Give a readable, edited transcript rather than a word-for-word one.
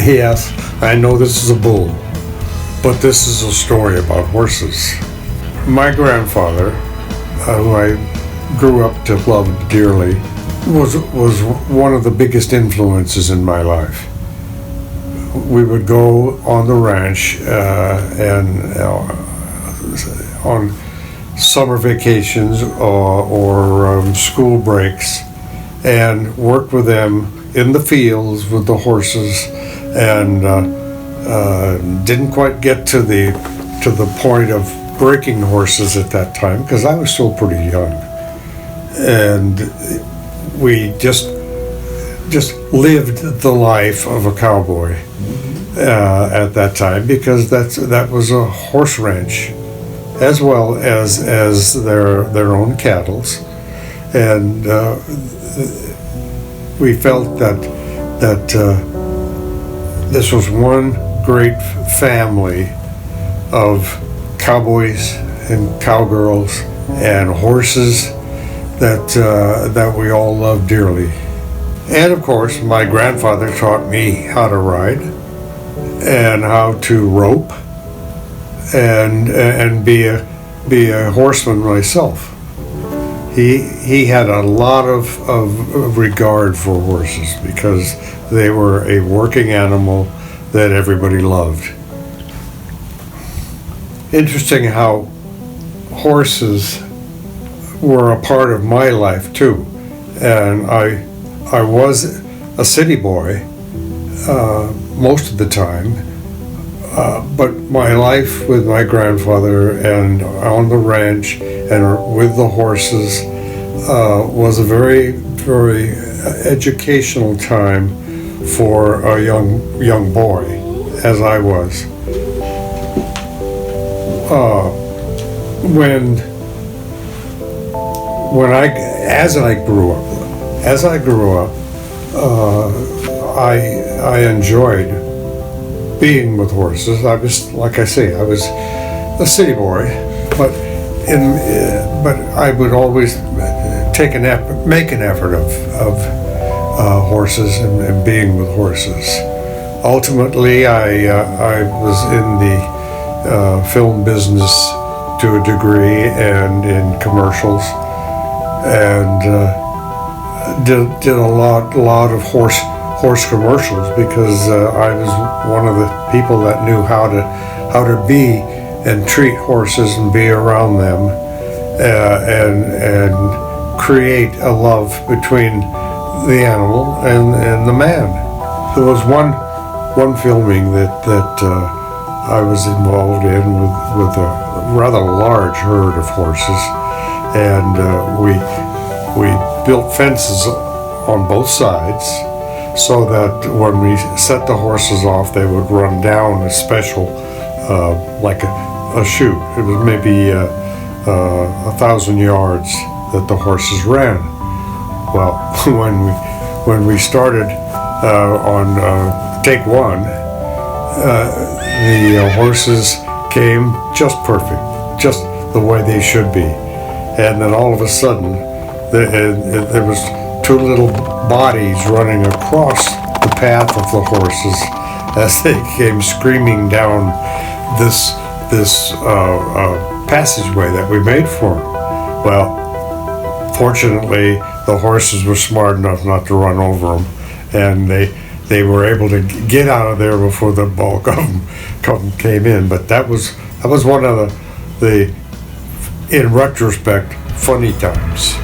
Yes, I know this is a bull, but this is a story about horses. My grandfather, who I grew up to love dearly, was one of the biggest influences in my life. We would go on the ranch and on summer vacations or school breaks and work with them in the fields with the horses, and didn't quite get to the point of breaking horses at that time because I was still pretty young, and we just lived the life of a cowboy at that time, because that was a horse ranch as well as their own cattle, and we felt that this was one great family of cowboys and cowgirls and horses that we all loved dearly. And of course, my grandfather taught me how to ride and how to rope and be a horseman myself. He had a lot of regard for horses because they were a working animal that everybody loved. Interesting how horses were a part of my life too, and I was a city boy most of the time, but my life with my grandfather and on the ranch and with the horses was a very, very educational time for a young boy, as I was. As I grew up, I enjoyed being with horses. I was, like I say, I was a city boy, but I would always make an effort of horses and being with horses. Ultimately, I was in the film business to a degree and in commercials, and did a lot of horse commercials because I was one of the people that knew how to be and treat horses and be around them, and create a love between the animal and the man. There was one filming that I was involved in with a rather large herd of horses, and we built fences on both sides so that when we set the horses off, they would run down a special, like a chute. It was maybe 1,000 yards that the horses ran. Well, when we started on take one, the horses came just perfect, just the way they should be. And then all of a sudden, there was two little bodies running across the path of the horses as they came screaming down this passageway that we made for them. Well, fortunately, the horses were smart enough not to run over them, and they were able to get out of there before the bulk of them came in. But that was one of the in retrospect, funny times.